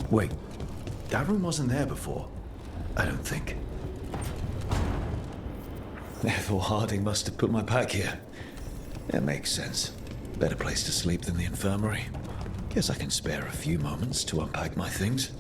Wait, that room wasn't there before. I don't think. Ethel Harding must have put my pack here. It makes sense. Better place to sleep than the infirmary. Guess I can spare a few moments to unpack my things.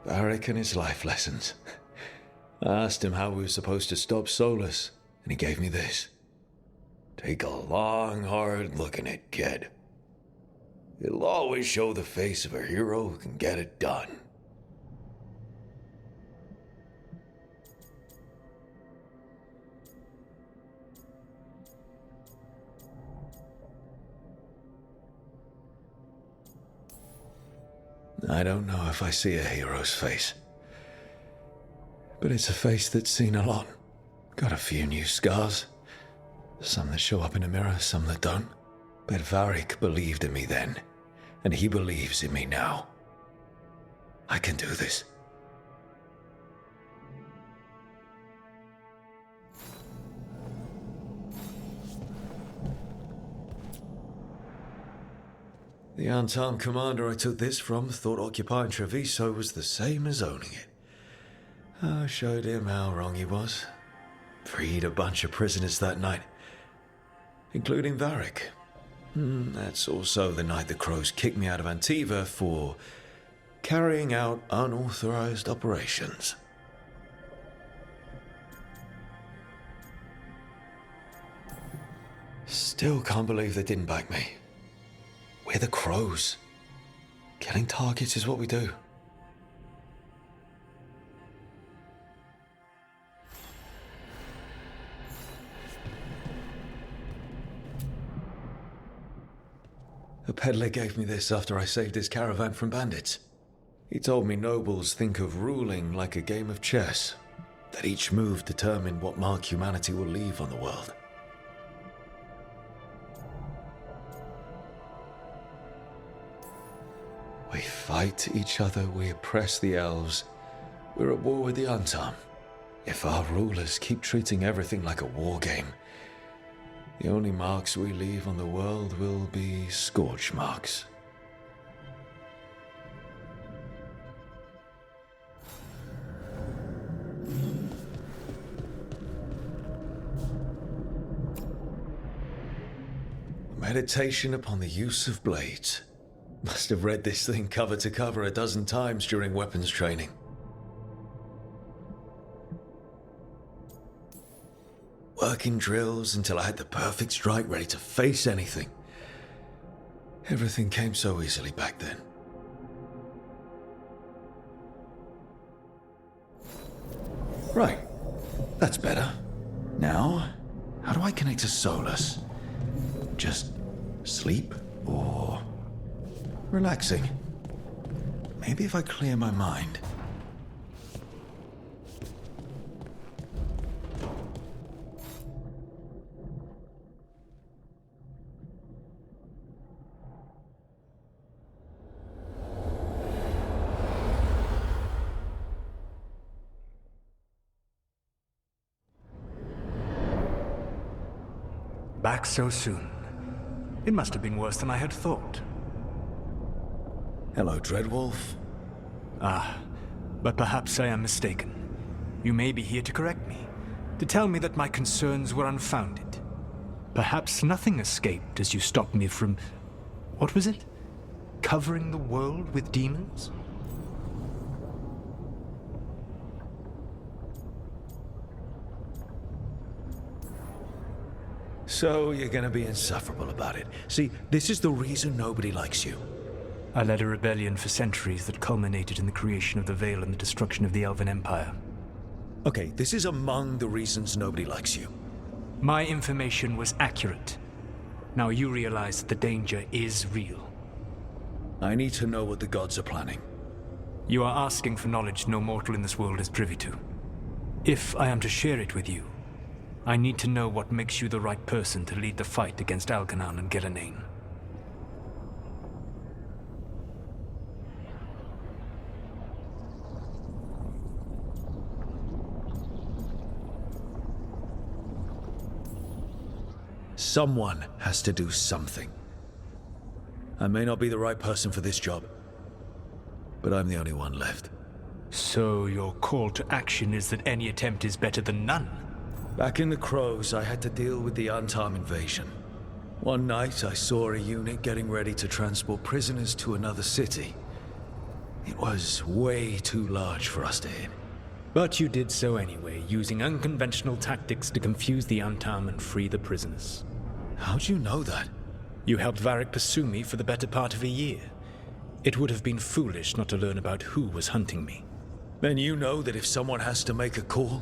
Varric and his life lessons. I asked him how we were supposed to stop SOLAS, and he gave me this. Take a long, hard look at it, kid. It'll always show the face of a hero who can get it done. I don't know if I see a hero's face, but it's a face that's seen a lot. Got a few new scars. Some that show up in a mirror, some that don't. But Varric believed in me then, and he believes in me now. I can do this. The unarmed commander I took this from thought occupying Treviso was the same as owning it. I showed him how wrong he was. Freed a bunch of prisoners that night, including Varric. That's also the night the Crows kicked me out of Antiva for carrying out unauthorized operations. Still can't believe they didn't back me. We're the Crows. Killing targets is what we do. A peddler gave me this after I saved his caravan from bandits. He told me nobles think of ruling like a game of chess, that each move determined what mark humanity will leave on the world. We fight each other, we oppress the elves, we're at war with the unarmed. If our rulers keep treating everything like a war game, the only marks we leave on the world will be scorch marks. Meditation upon the use of blades. Must have read this thing cover to cover a dozen times during weapons training. Working drills until I had the perfect strike ready to face anything. Everything came so easily back then. Right, that's better. Now, how do I connect to SOLAS? Just sleep or relaxing? Maybe if I clear my mind. Back so soon. It must have been worse than I had thought. Hello, Dreadwolf. But perhaps I am mistaken. You may be here to correct me, to tell me that my concerns were unfounded. Perhaps nothing escaped as you stopped me from... what was it? Covering the world with demons? So you're gonna be insufferable about it. See, this is the reason nobody likes you. I led a rebellion for centuries that culminated in the creation of the Veil and the destruction of the Elven Empire. Okay, this is among the reasons nobody likes you. My information was accurate. Now you realize that the danger is real. I need to know what the gods are planning. You are asking for knowledge no mortal in this world is privy to. If I am to share it with you, I need to know what makes you the right person to lead the fight against Algernon and Gelanane. Someone has to do something. I may not be the right person for this job, but I'm the only one left. So your call to action is that any attempt is better than none? Back in the Crows, I had to deal with the Untarm invasion. One night, I saw a unit getting ready to transport prisoners to another city. It was way too large for us to hit. But you did so anyway, using unconventional tactics to confuse the Antam and free the prisoners. How'd you know that? You helped Varric pursue me for the better part of a year. It would have been foolish not to learn about who was hunting me. Then you know that if someone has to make a call,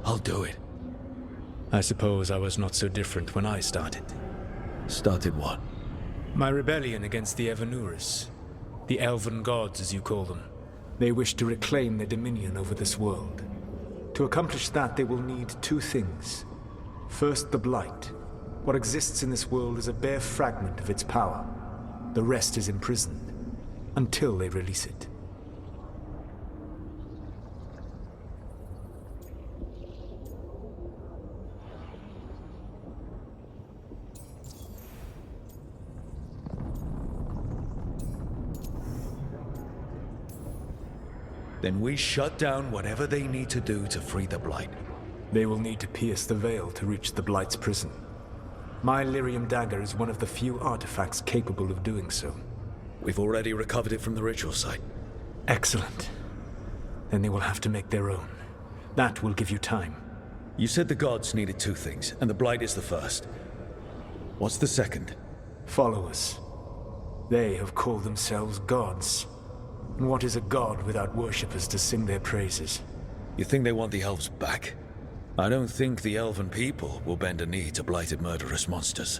I'll do it. I suppose I was not so different when I started. Started what? My rebellion against the Evanuris. The elven gods, as you call them. They wish to reclaim their dominion over this world. To accomplish that, they will need two things. First, the Blight. What exists in this world is a bare fragment of its power. The rest is imprisoned, until they release it. Then we shut down whatever they need to do to free the Blight. They will need to pierce the veil to reach the Blight's prison. My lyrium dagger is one of the few artifacts capable of doing so. We've already recovered it from the ritual site. Excellent. Then they will have to make their own. That will give you time. You said the gods needed two things, and the Blight is the first. What's the second? Followers. They have called themselves gods. And what is a god without worshippers to sing their praises? You think they want the elves back? I don't think the elven people will bend a knee to blighted murderous monsters.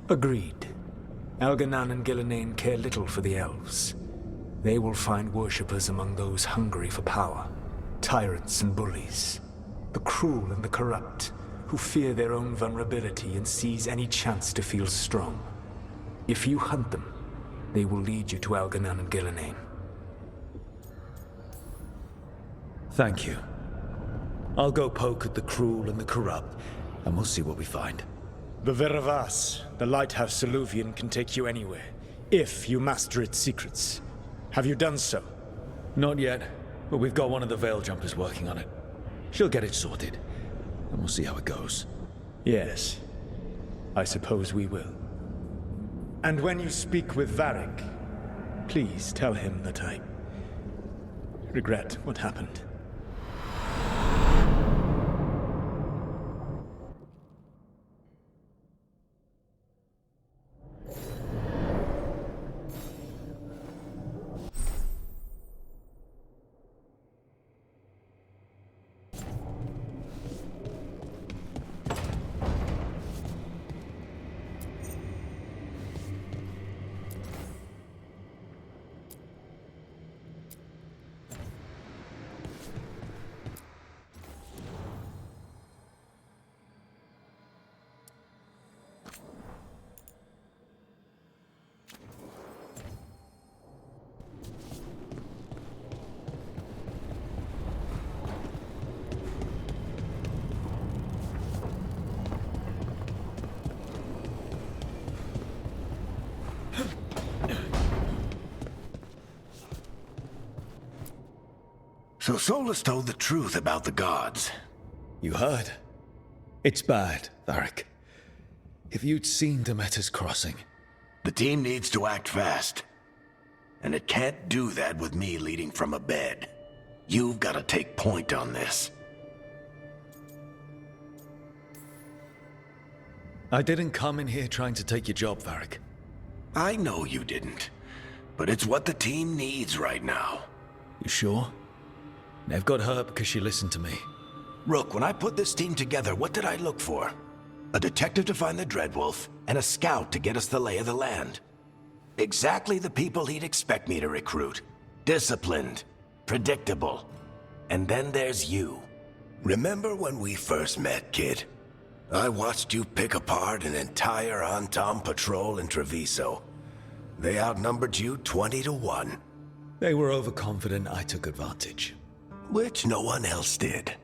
Agreed. Elganan and Gillenane care little for the elves. They will find worshippers among those hungry for power. Tyrants and bullies. The cruel and the corrupt, who fear their own vulnerability and seize any chance to feel strong. If you hunt them, they will lead you to Elganan and Gillenane. Thank you. I'll go poke at the cruel and the corrupt, and we'll see what we find. The Veravas, the lighthouse Soluvian, can take you anywhere, if you master its secrets. Have you done so? Not yet, but we've got one of the Veil Jumpers working on it. She'll get it sorted, and we'll see how it goes. Yes, I suppose we will. And when you speak with Varric, please tell him that I regret what happened. So Solas told the truth about the gods. You heard? It's bad, Varric. If you'd seen Demeter's crossing... The team needs to act fast. And it can't do that with me leading from a bed. You've got to take point on this. I didn't come in here trying to take your job, Varric. I know you didn't. But it's what the team needs right now. You sure? Nev got hurt because she listened to me. Rook, when I put this team together, what did I look for? A detective to find the Dreadwolf, and a scout to get us the lay of the land. Exactly the people he'd expect me to recruit. Disciplined, predictable. And then there's you. Remember when we first met, kid? I watched you pick apart an entire Antam patrol in Treviso. They outnumbered you 20 to 1. They were overconfident, I took advantage. Which no one else did.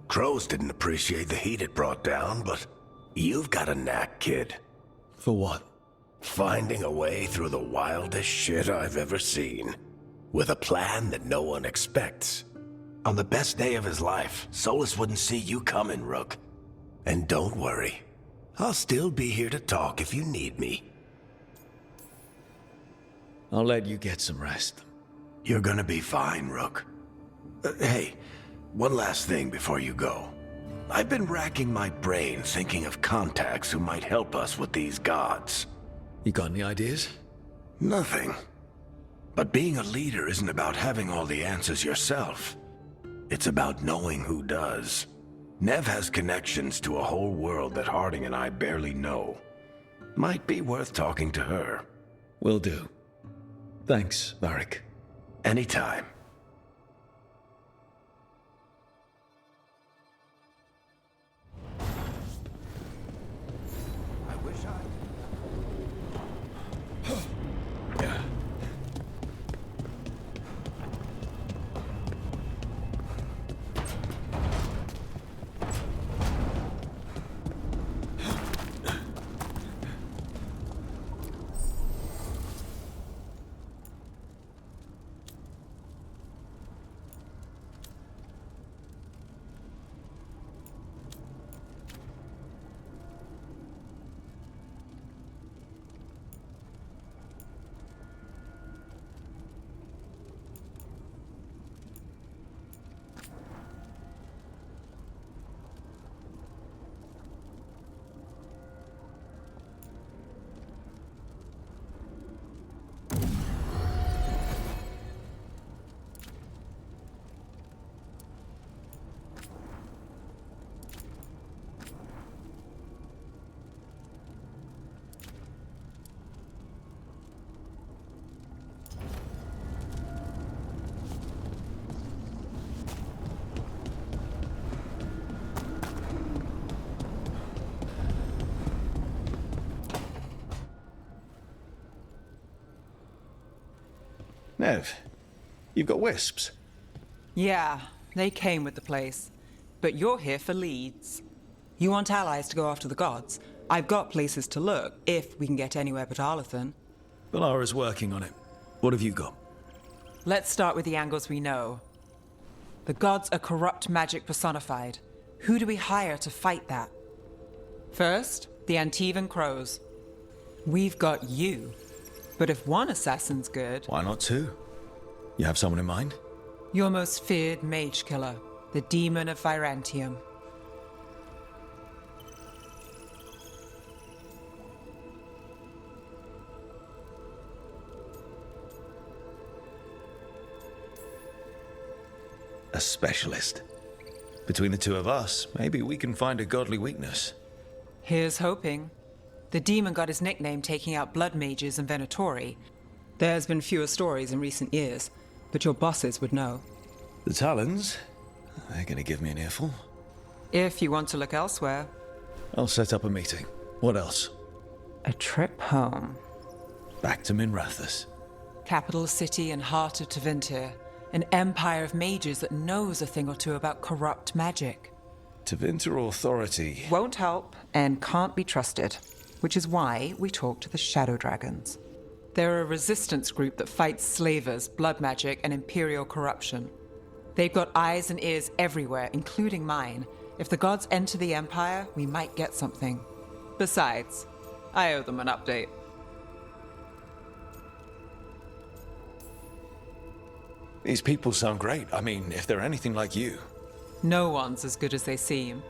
Crows didn't appreciate the heat it brought down, but you've got a knack, kid. For what? Finding a way through the wildest shit I've ever seen. With a plan that no one expects. On the best day of his life, Solas wouldn't see you coming, Rook. And don't worry. I'll still be here to talk if you need me. I'll let you get some rest. You're gonna be fine, Rook. Hey, one last thing before you go. I've been racking my brain thinking of contacts who might help us with these gods. You got any ideas? Nothing. But being a leader isn't about having all the answers yourself. It's about knowing who does. Nev has connections to a whole world that Harding and I barely know. Might be worth talking to her. Will do. Thanks, Varric. Anytime. I wish I... Nev, you've got wisps. Yeah, they came with the place. But you're here for leads. You want allies to go after the gods? I've got places to look, if we can get anywhere but Arlathan. Valara's working on it. What have you got? Let's start with the angles we know. The gods are corrupt magic personified. Who do we hire to fight that? First, the Antivan Crows. We've got you. But if one assassin's good... Why not two? You have someone in mind? Your most feared mage killer, the Demon of Virantium. A specialist. Between the two of us, maybe we can find a godly weakness. Here's hoping. The demon got his nickname taking out blood mages and Venatori. There's been fewer stories in recent years, but your bosses would know. The Talons? They're gonna give me an earful. If you want to look elsewhere. I'll set up a meeting. What else? A trip home. Back to Minrathous. Capital city and heart of Tevinter. An empire of mages that knows a thing or two about corrupt magic. Tevinter Authority. Won't help and can't be trusted, which is why we talk to the Shadow Dragons. They're a resistance group that fights slavers, blood magic, and imperial corruption. They've got eyes and ears everywhere, including mine. If the gods enter the Empire, we might get something. Besides, I owe them an update. These people sound great. I mean, if they're anything like you. No one's as good as they seem.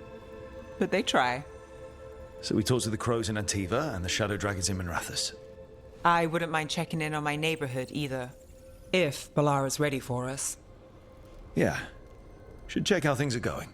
But they try. So we talk to the Crows in Antiva and the Shadow Dragons in Minrathous. I wouldn't mind checking in on my neighborhood either. If Balara's ready for us. Yeah. Should check how things are going.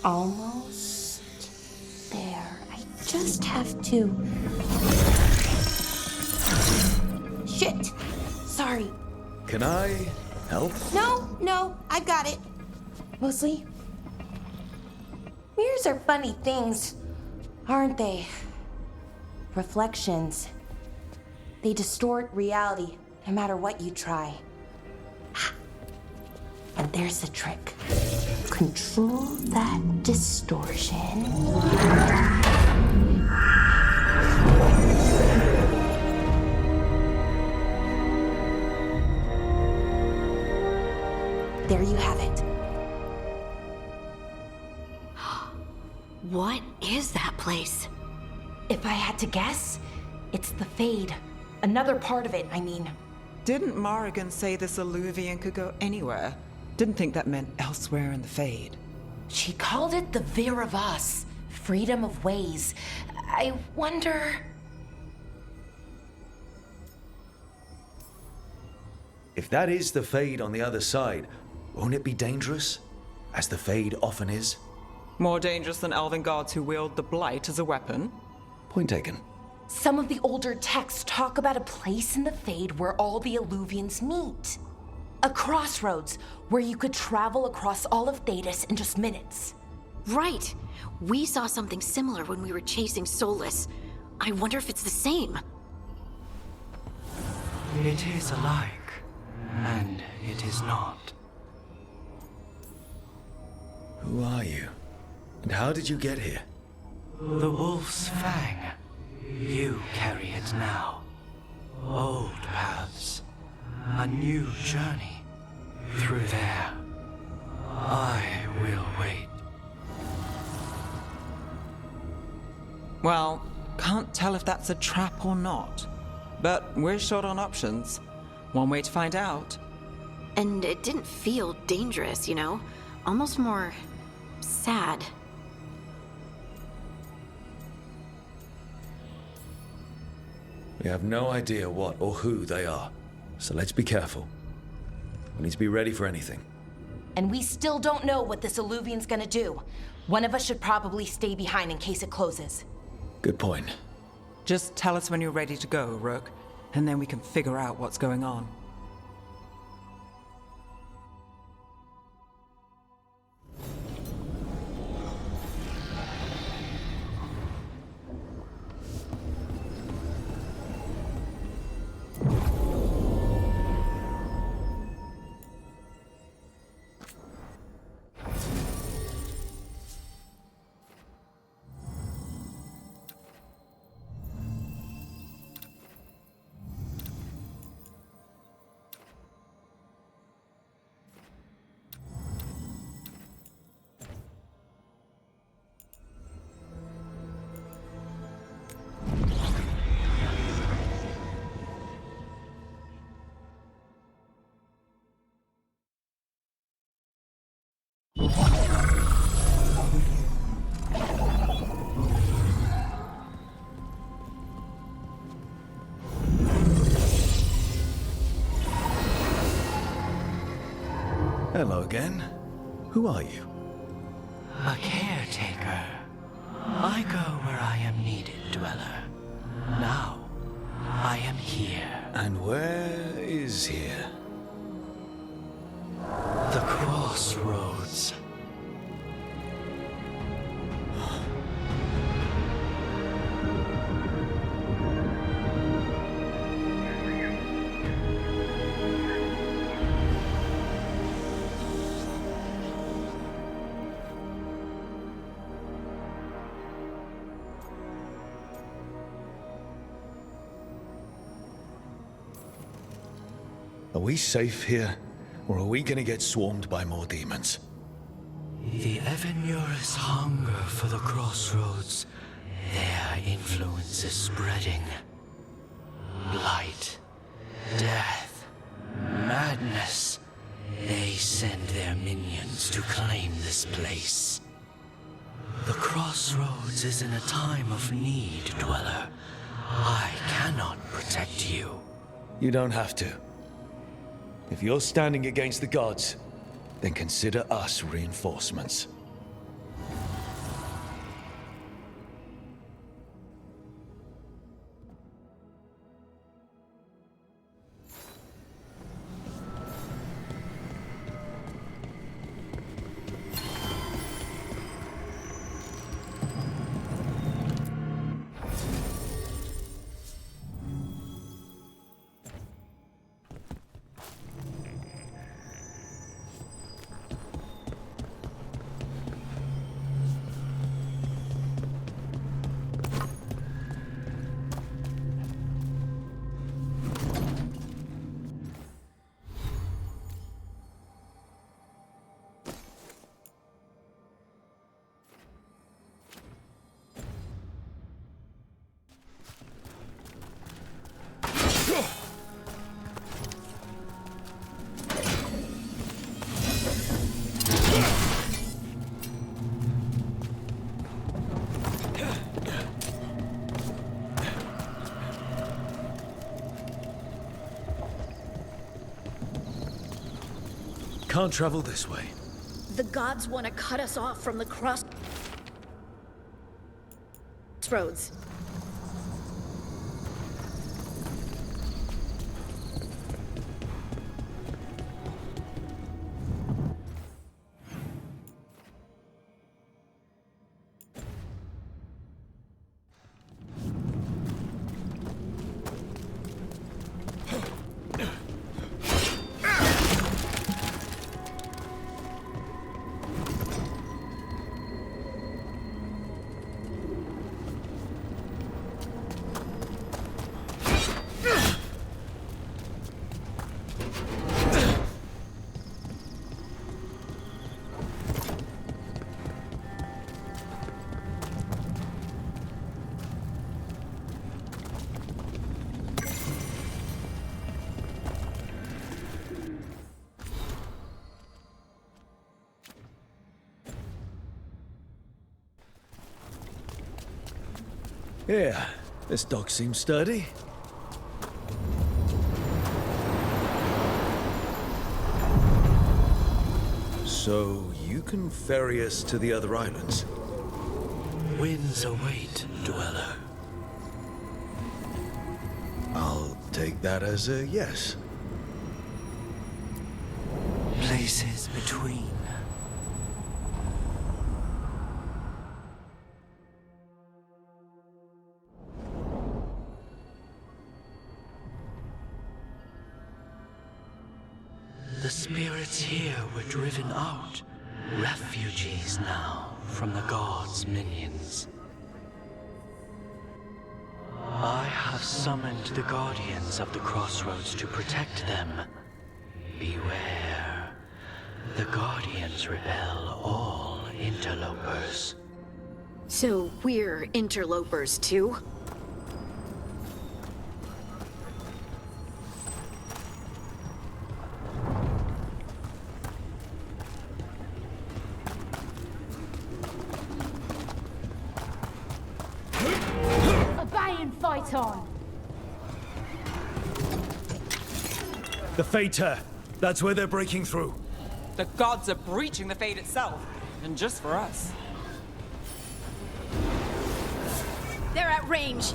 Almost there. I just have to... shit. Sorry. Can I help? No, I've got it. Mostly. Mirrors are funny things, aren't they? Reflections. They distort reality, no matter what you try. And there's the trick. Control that distortion. There you have it. What is that place? If I had to guess, it's the Fade. Another part of it, I mean. Didn't Morrigan say this Illuvian could go anywhere? Didn't think that meant elsewhere in the Fade. She called it the Veer of Us, freedom of ways. I wonder... If that is the Fade on the other side, won't it be dangerous? As the Fade often is? More dangerous than elven gods who wield the Blight as a weapon? Point taken. Some of the older texts talk about a place in the Fade where all the Illuvians meet. A crossroads where you could travel across all of Thedas in just minutes. Right. We saw something similar when we were chasing SOLAS. I wonder if it's the same. It is alike, and it is not. Who are you? And how did you get here? The Wolf's Fang. You carry it now. Old paths. A new journey. Through there. I will wait. Well, can't tell if that's a trap or not. But we're short on options. One way to find out. And it didn't feel dangerous, you know? Almost more... sad. We have no idea what or who they are, so let's be careful. We need to be ready for anything. And we still don't know what this Illuvian's gonna do. One of us should probably stay behind in case it closes. Good point. Just tell us when you're ready to go, Rook, and then we can figure out what's going on. Hello again. Who are you? A caretaker. I go where I am needed, Dweller. Now, I am here. And where is here? The crossroads. Are we safe here, or are we gonna get swarmed by more demons? The Evenura's hunger for the crossroads. Their influence is spreading. Blight, death, madness. They send their minions to claim this place. The crossroads is in a time of need, Dweller. I cannot protect you. You don't have to. If you're standing against the gods, then consider us reinforcements. can't travel this way. The gods want to cut us off from the crossroads. Yeah, this dock seems sturdy. So you can ferry us to the other islands? Winds await, dweller. I'll take that as a yes. Places between. The spirits here were driven out, refugees now from the gods' minions. I have summoned the guardians of the crossroads to protect them. Beware. The guardians repel all interlopers. So we're interlopers too? Fight on! The Fater! That's where they're breaking through. The gods are breaching the fate itself, and just for us. They're at range.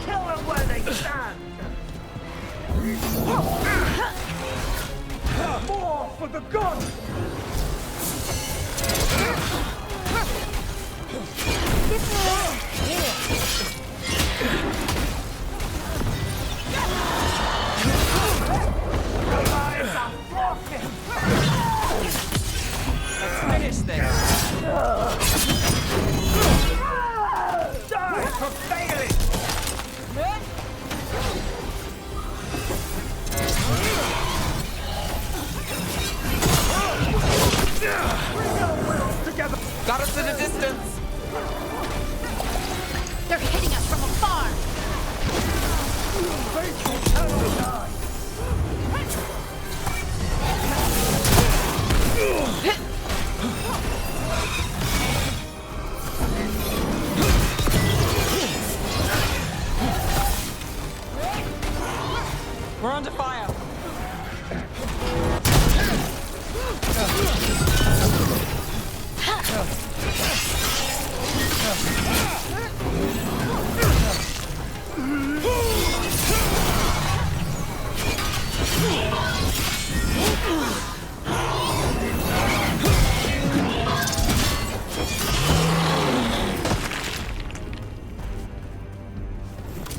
Kill them where they stand! More for the gods! Let's finish this. Die for failing! Together! Got us at a distance. They're hitting us from afar. We're under fire.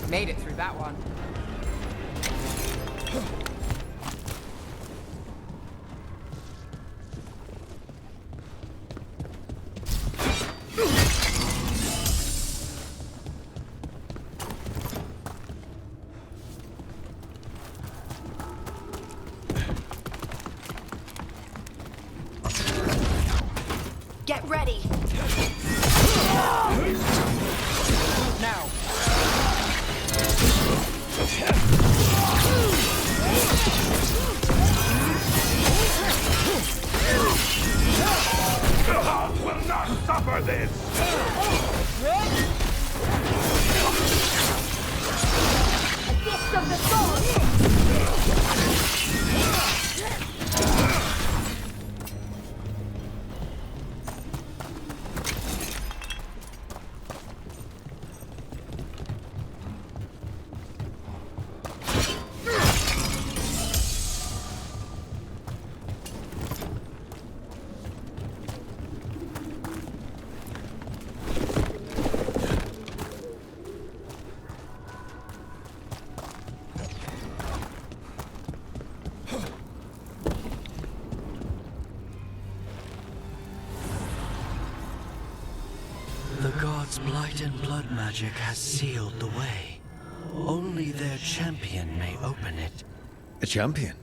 Made it through that one. Get ready. Now. The gods will not suffer this! A gift of the gods! blight and blood magic has sealed the way. Only their champion may open it. A champion?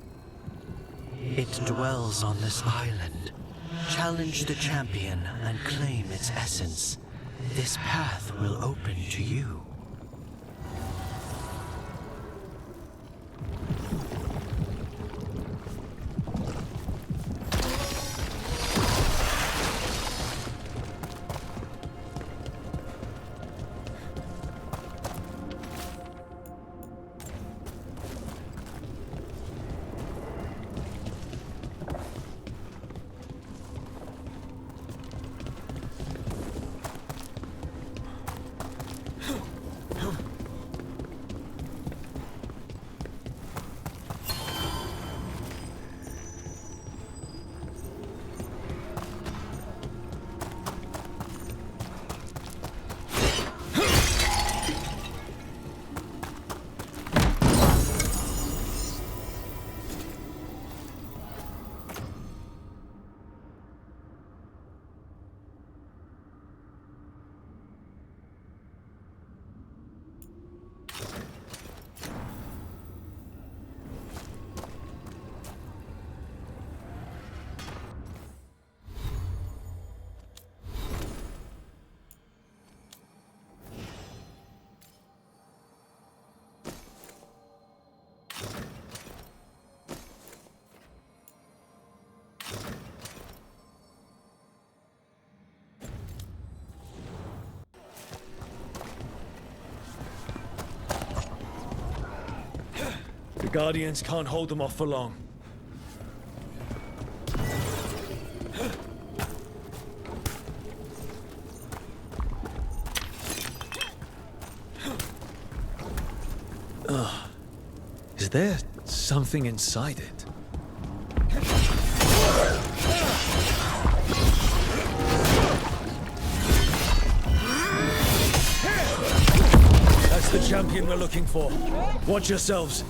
It dwells on this island. Challenge the champion and claim its essence. This path will open to you. The Guardians can't hold them off for long. Ugh. Is there something inside it? That's the champion we're looking for. Watch yourselves.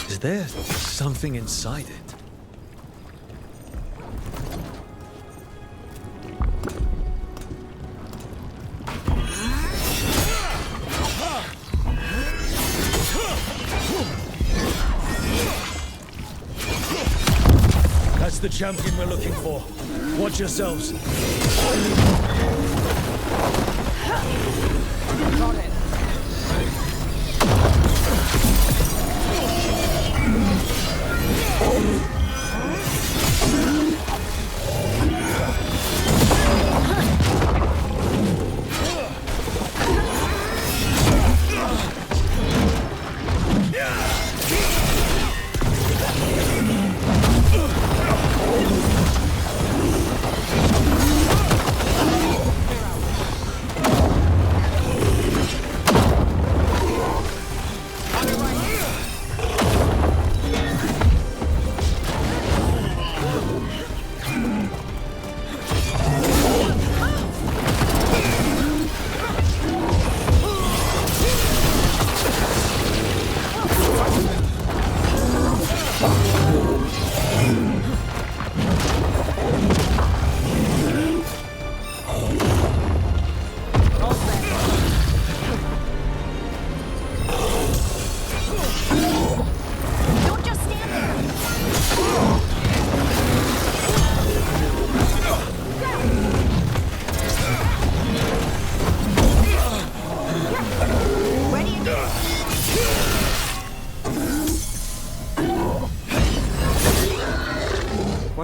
Is there something inside it? That's the champion we're looking for. Watch yourselves. Got it.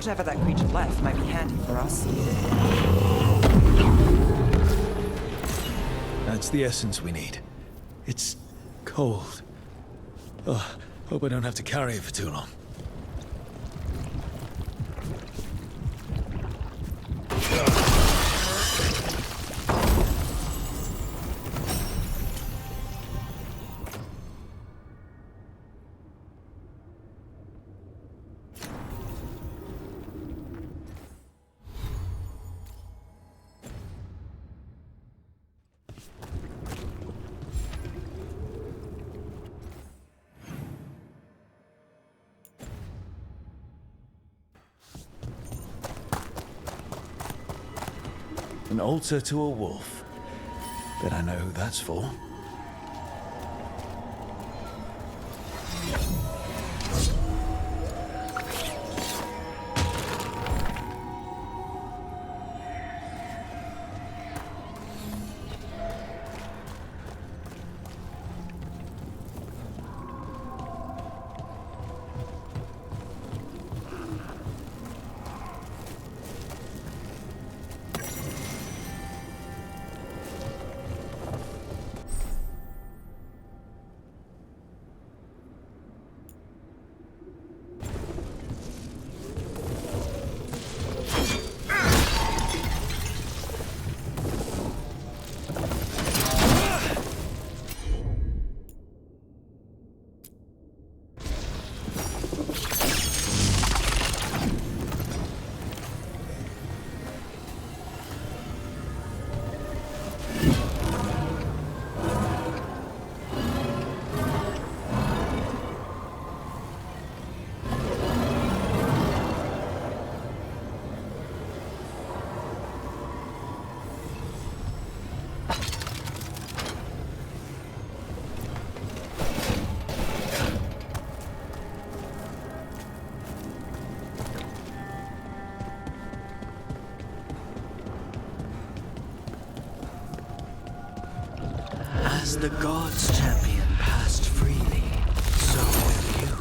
whatever that creature left might be handy for us. That's the essence we need. It's cold. Oh, hope I don't have to carry it for too long. An altar to a wolf. Bet I know who that's for. As the gods' champion passed freely, so will you.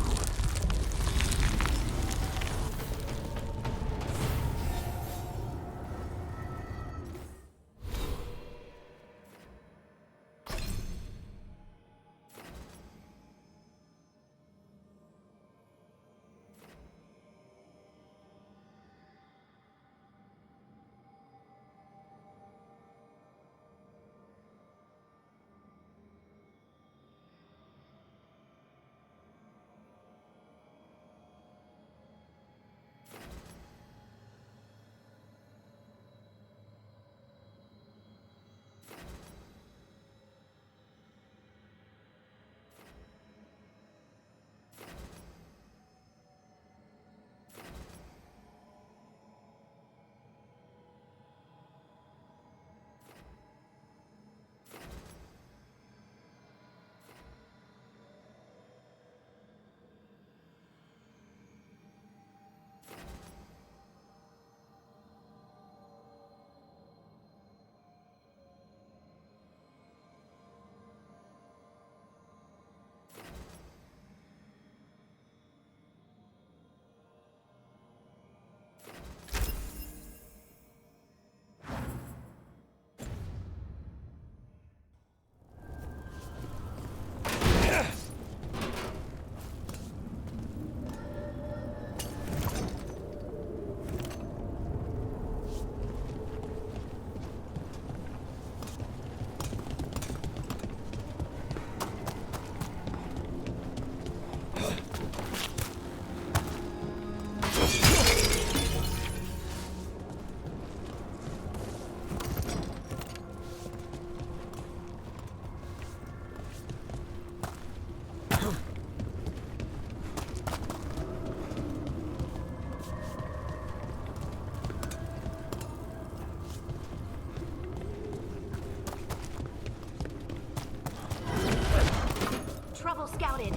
Scouted.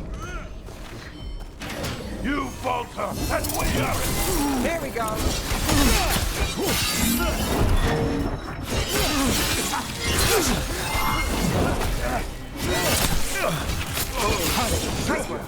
You falter, and we are. Here we go. Nice work.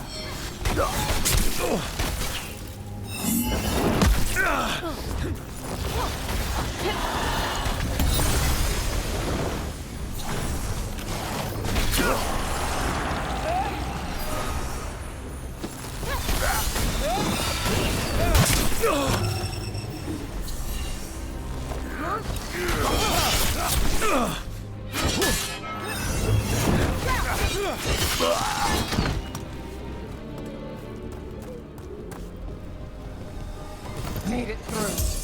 Made it through.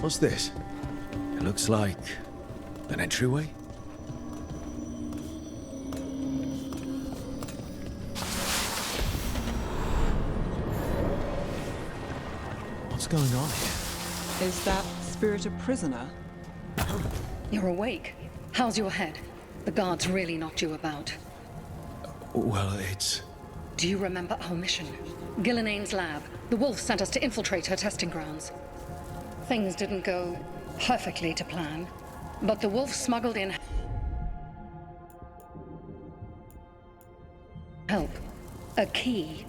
What's this? It looks like an entryway? What's going on here? Is that spirit a prisoner? You're awake. How's your head? The guards really knocked you about. Well, it's... Do you remember our mission? Gillinane's lab. The wolf sent us to infiltrate her testing grounds. Things didn't go perfectly to plan, but the wolf smuggled in help. A key.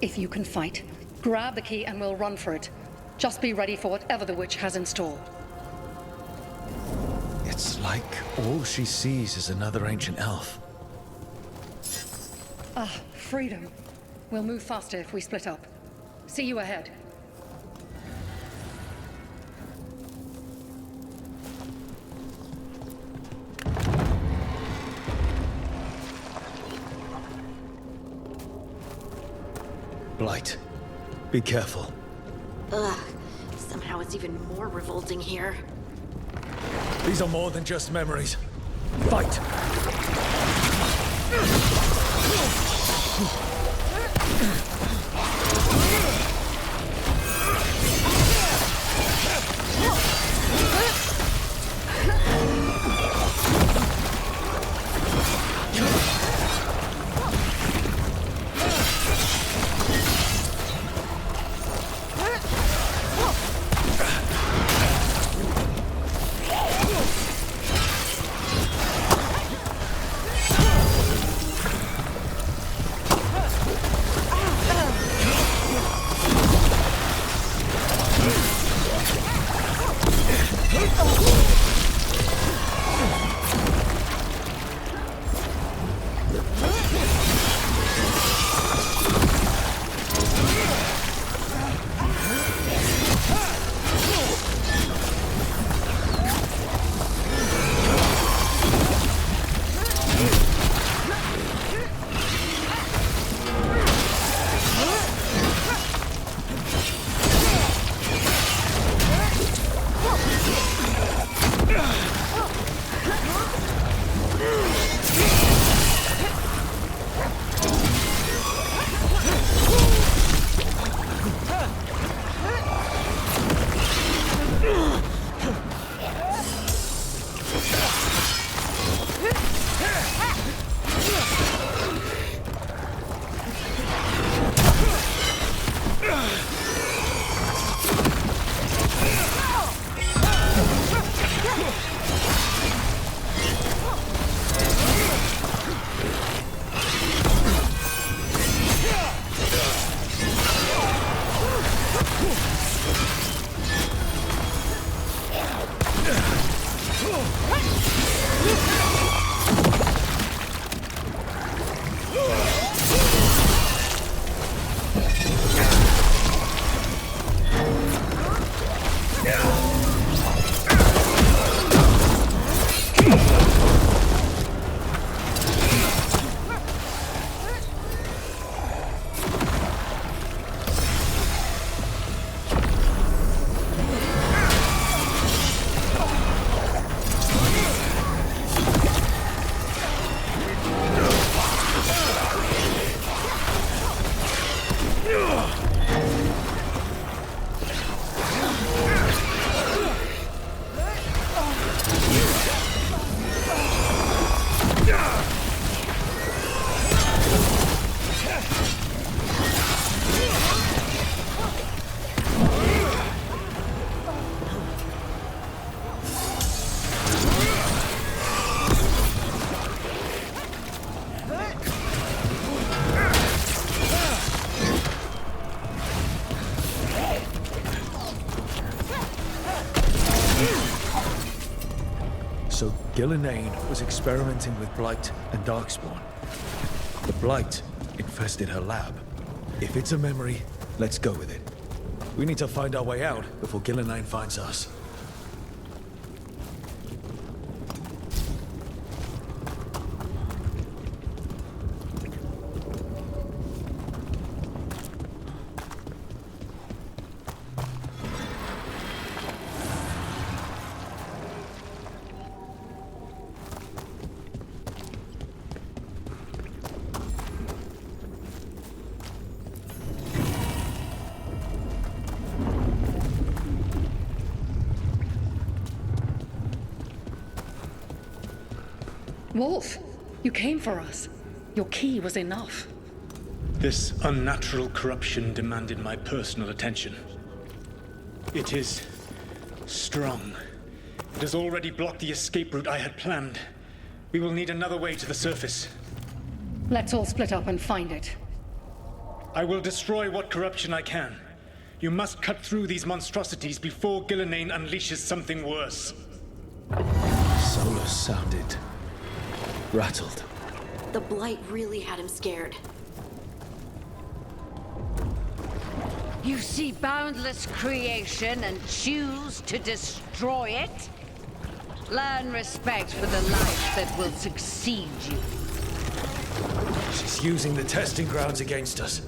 If you can fight, grab the key and we'll run for it. Just be ready for whatever the witch has in store. It's like all she sees is another ancient elf. Ah, freedom. We'll move faster if we split up. See you ahead. Blight, be careful. Ugh. Somehow it's even more revolting here. These are more than just memories. Fight! So Gillenane was experimenting with Blight and Darkspawn. The Blight infested her lab. If it's a memory, let's go with it. We need to find our way out before Gillenane finds us. Wolf, you came for us. Your key was enough. This unnatural corruption demanded my personal attention. It is strong. It has already blocked the escape route I had planned. We will need another way to the surface. Let's all split up and find it. I will destroy what corruption I can. You must cut through these monstrosities before Gillenane unleashes something worse. SOLAS sounded rattled. The Blight really had him scared. You see boundless creation and choose to destroy it? Learn respect for the life that will succeed you. She's using the testing grounds against us.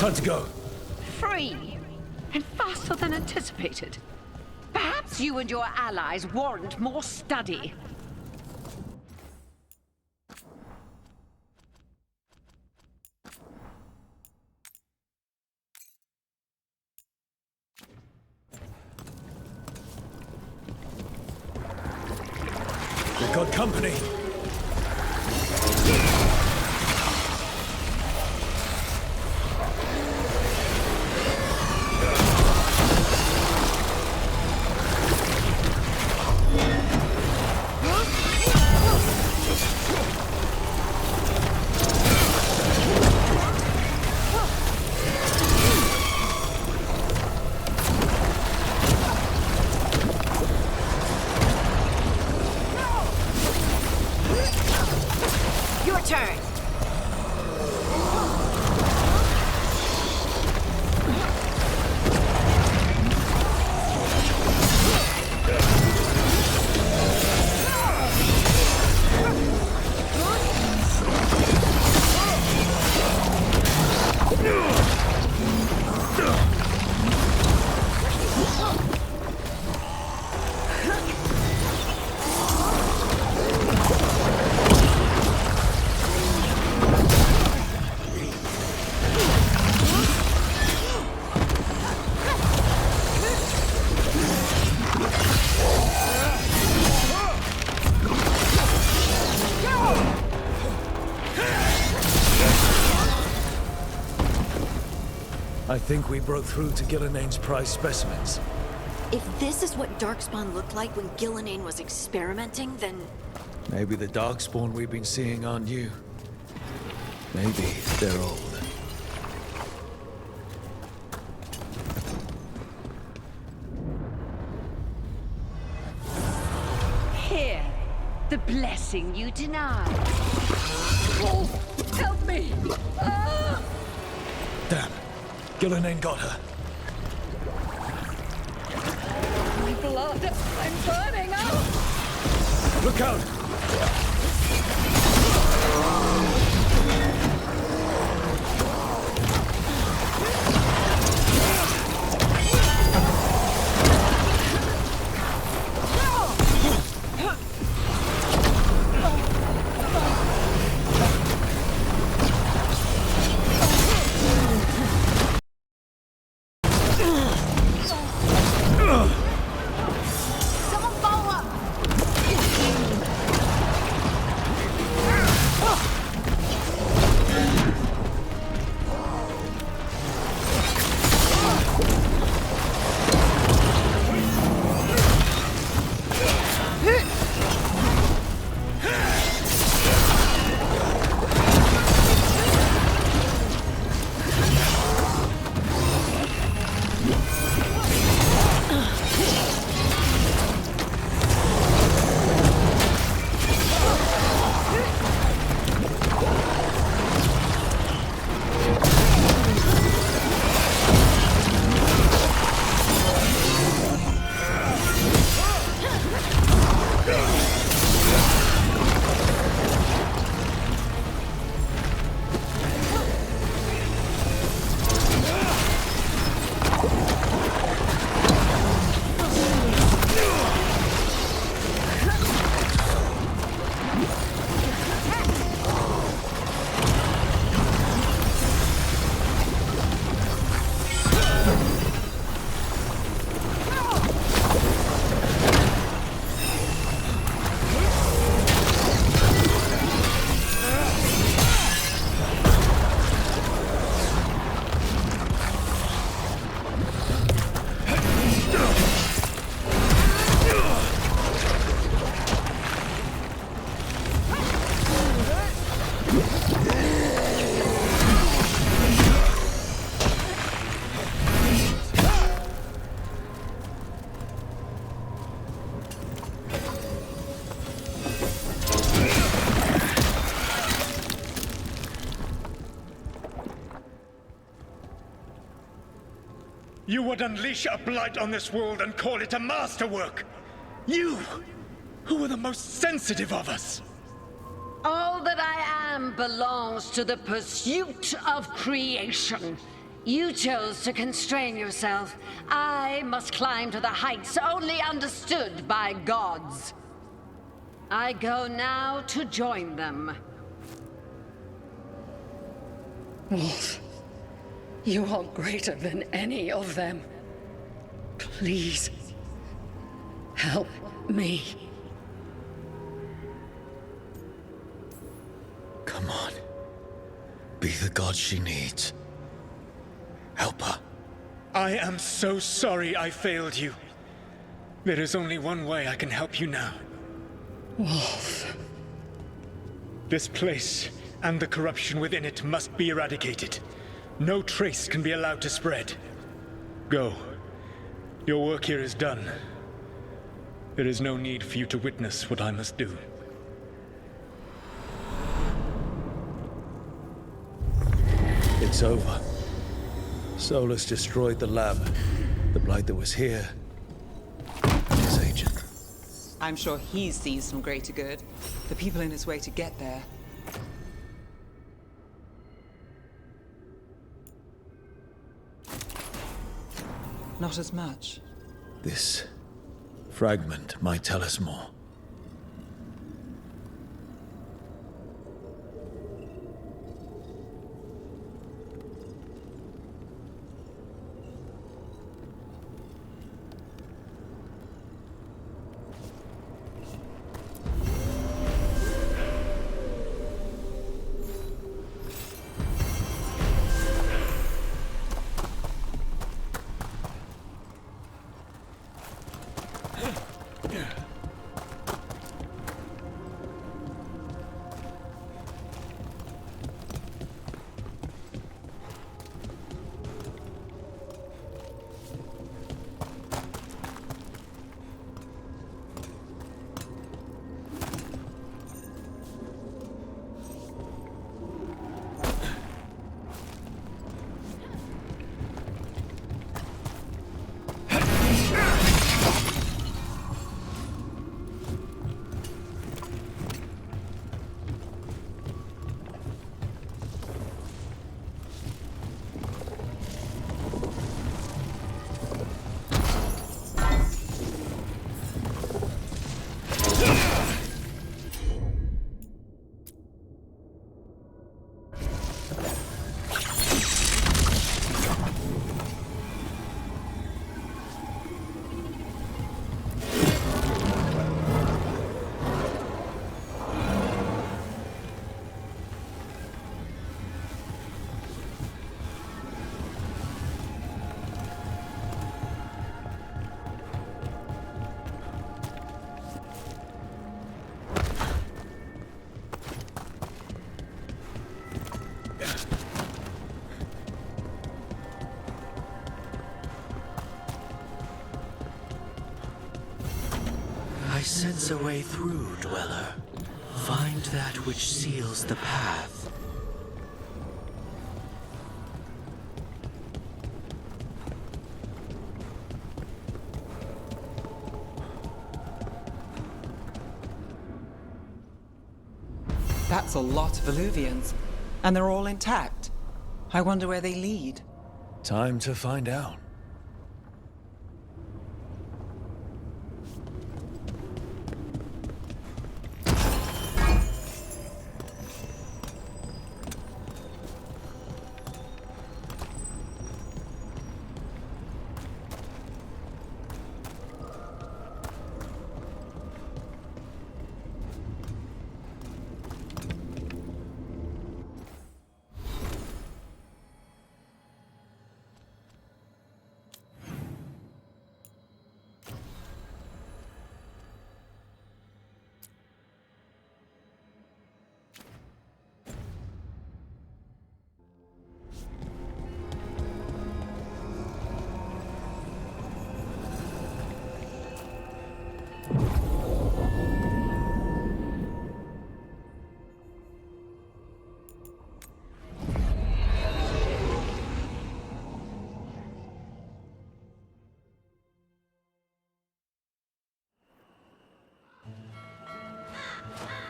Time to go. Free, and faster than anticipated. Perhaps you and your allies warrant more study. We've got company. Your turn. I think we broke through to Gillinane's prize specimens. If this is what Darkspawn looked like when Gillinane was experimenting, then... Maybe the Darkspawn we've been seeing aren't new. Maybe they're old. Here, the blessing you denied. Oh, help me! Ah! Damn. Gillinane got her. My blood! I'm burning! Oh! Look out! Someone follow up! You would unleash a blight on this world and call it a masterwork! You, who are the most sensitive of us! All that I am belongs to the pursuit of creation. You chose to constrain yourself. I must climb to the heights only understood by gods. I go now to join them. Wolf, you are greater than any of them. Please, help me. Come on. Be the god she needs. Help her. I am so sorry I failed you. There is only one way I can help you now. Wolf. This place and the corruption within it must be eradicated. No trace can be allowed to spread. Go. Your work here is done. There is no need for you to witness what I must do. It's over. SOLAS destroyed the lab. The blight that was here. His agent. I'm sure he sees some greater good. The people in his way to get there. Not as much. This fragment might tell us more. I sense a way through, Dweller. Find that which seals the path. That's a lot of Illuvians. And they're all intact. I wonder where they lead. Time to find out.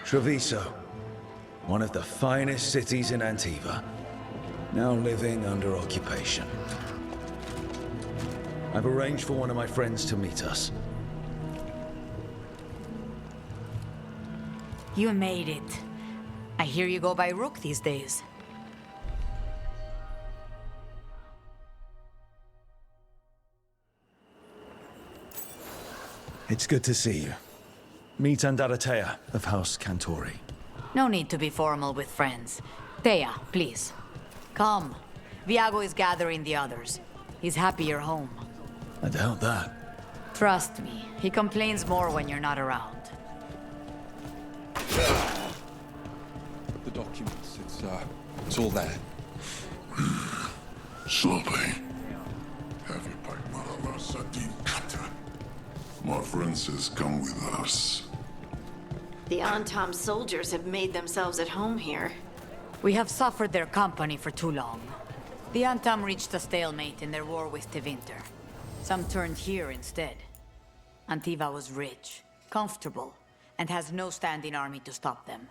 Treviso, one of the finest cities in Antiva, now living under occupation. I've arranged for one of my friends to meet us. You made it. I hear you go by Rook these days. It's good to see you. Meet Andaratea of House Cantori. No need to be formal with friends. Thea, please. Come. Viago is gathering the others. He's happy you're home. I doubt that. Trust me, he complains more when you're not around. The documents, it's all there. Sloppy. Have you packed Marala Sadin Kata? My friend says come with us. The Antam soldiers have made themselves at home here. We have suffered their company for too long. The Antam reached a stalemate in their war with Tevinter. Some turned here instead. Antiva was rich, comfortable, and has no standing army to stop them.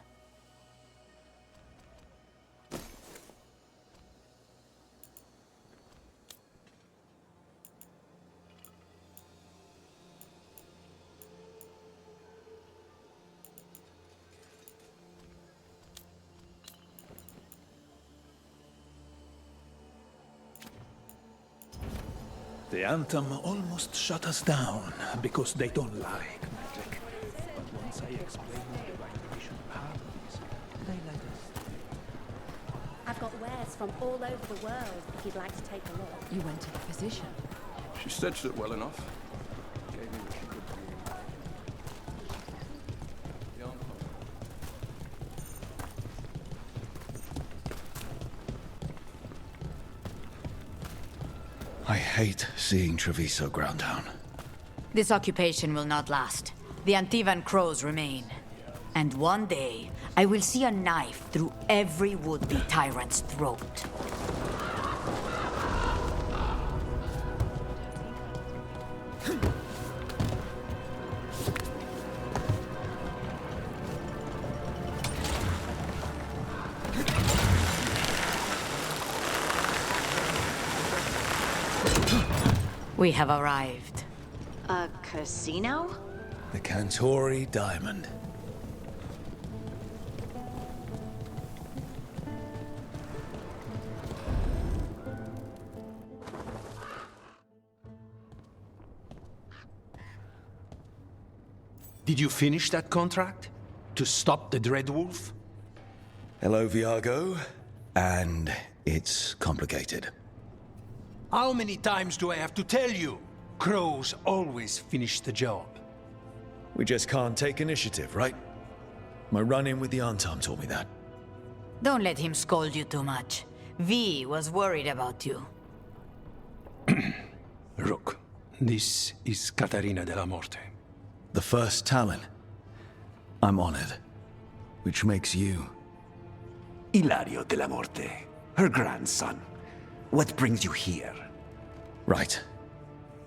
The Anthem almost shut us down because they don't like magic. But once I explained the right division of harmonies, they let us. I've got wares from all over the world if you'd like to take a look. You went to the physician. She stitched it well enough. Gave me what she could. I hate seeing Treviso ground down. This occupation will not last. The Antivan crows remain. And one day, I will see a knife through every would-be tyrant's throat. We have arrived. A casino? The Cantori Diamond. Did you finish that contract? To stop the Dreadwolf? Hello, Viago. And it's complicated. How many times do I have to tell you? Crows always finish the job. We just can't take initiative, right? My run-in with the Antam taught me that. Don't let him scold you too much. V was worried about you. Rook, this is Catarina de la Morte. The first Talon. I'm honored. Which makes you... Ilario de la Morte, her grandson. What brings you here? Right.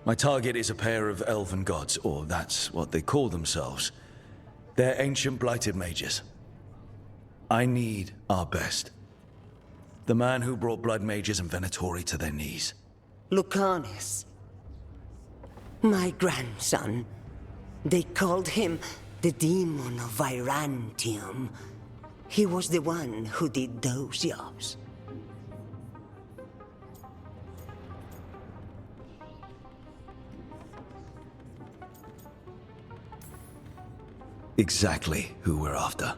My target is a pair of elven gods, or that's what they call themselves. They're ancient blighted mages. I need our best. The man who brought blood mages and Venatori to their knees. Lucanus. My grandson. They called him the Demon of Virantium. He was the one who did those jobs. Exactly who we're after.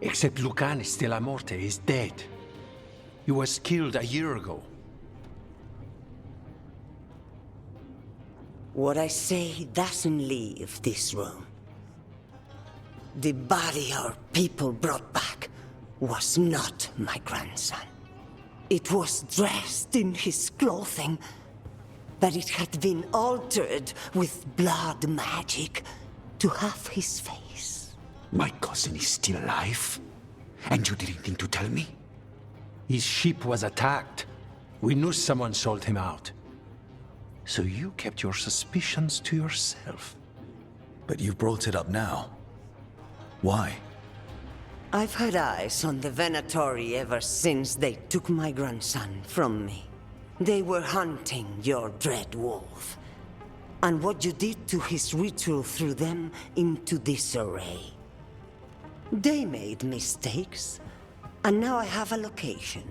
Except Lucanus de la Morte is dead. He was killed a year ago. What I say doesn't leave this room. The body our people brought back was not my grandson. It was dressed in his clothing, but it had been altered with blood magic to have his face. My cousin is still alive? And you didn't think to tell me? His ship was attacked. We knew someone sold him out. So you kept your suspicions to yourself. But you've brought it up now. Why? I've had eyes on the Venatori ever since they took my grandson from me. They were hunting your dread wolf. And what you did to his ritual threw them into disarray. They made mistakes, and now I have a location.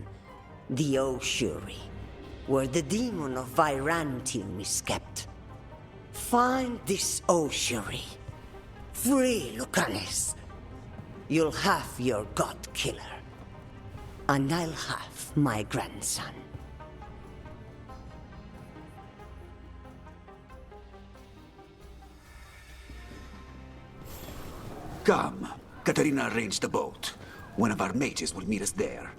The Ossuary, where the demon of Virantium is kept. Find this Ossuary. Free Lucanus. you'll have your god killer. And I'll have my grandson. Come. Katarina arranged a boat. One of our mages will meet us there.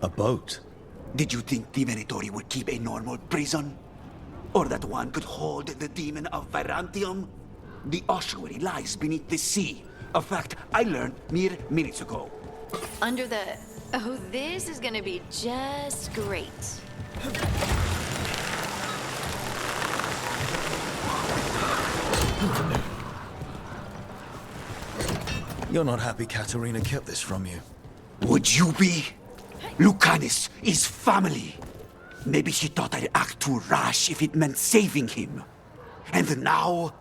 A boat? Did you think the Venatori would keep a normal prison? Or that one could hold the demon of Virantium? The ossuary lies beneath the sea. A fact I learned mere minutes ago. Under the... Oh, this is gonna be just great. You're not happy Katerina kept this from you. Would you be? Lucanus is family. Maybe she thought I'd act too rash if it meant saving him. And now,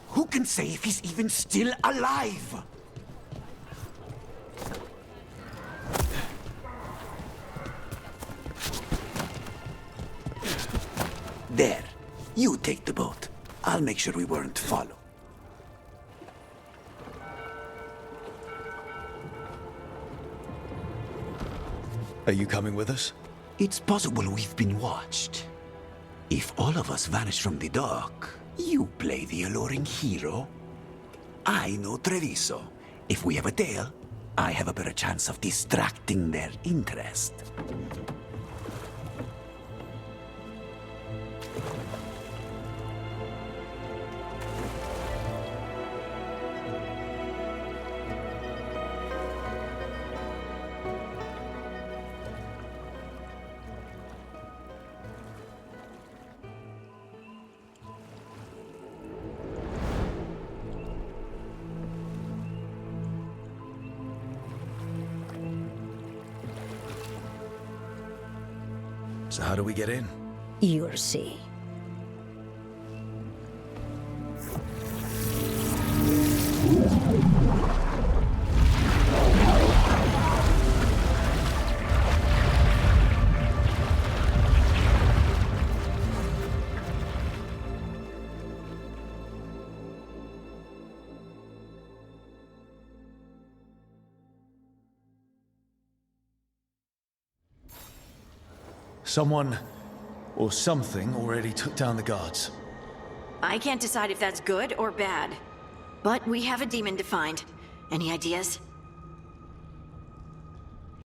who can say if he's even still alive? There. You take the boat. I'll make sure we weren't followed. Are you coming with us? It's possible we've been watched. If all of us vanish from the dock, you play the alluring hero. I know Treviso. If we have a tail, I have a better chance of distracting their interest. So how do we get in? You'll see. Someone or something already took down the guards. I can't decide if that's good or bad. But we have a demon to find. Any ideas?